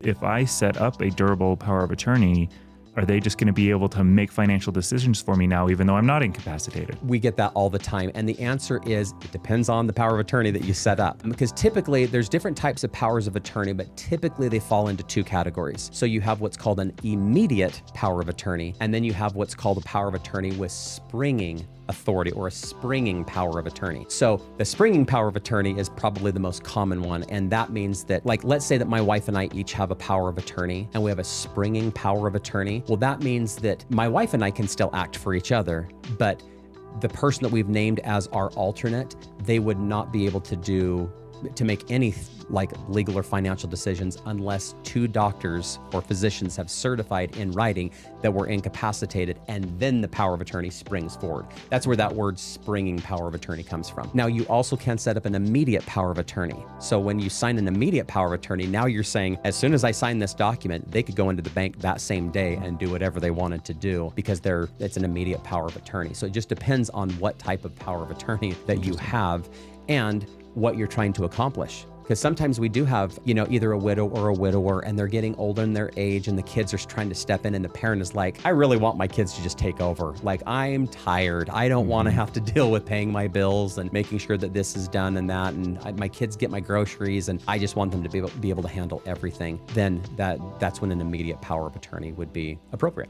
If I set up a durable power of attorney, are they just going to be able to make financial decisions for me now, even though I'm not incapacitated? We get that all the time. And the answer is, it depends on the power of attorney that you set up. Because typically there's different types of powers of attorney, but typically they fall into two categories. So you have what's called an immediate power of attorney, and then you have what's called a power of attorney with springing authority, or a springing power of attorney. So the springing power of attorney is probably the most common one. And that means that, like, let's say that my wife and I each have a power of attorney and we have a springing power of attorney. Well, that means that my wife and I can still act for each other, but the person that we've named as our alternate, they would not be able to make any like legal or financial decisions unless two doctors or physicians have certified in writing that we're incapacitated, and then the power of attorney springs forward. That's where that word springing power of attorney comes from. Now, you also can set up an immediate power of attorney. So when you sign an immediate power of attorney, now you're saying, as soon as I sign this document, they could go into the bank that same day and do whatever they wanted to do, because it's an immediate power of attorney. So it just depends on what type of power of attorney that you have and what you're trying to accomplish. Because sometimes we do have, either a widow or a widower, and they're getting older in their age, and the kids are trying to step in, and the parent is like, I really want my kids to just take over. Like, I'm tired. I don't want to have to deal with paying my bills and making sure that this is done and that, and my kids get my groceries, and I just want them to be able to handle everything. Then that's when an immediate power of attorney would be appropriate.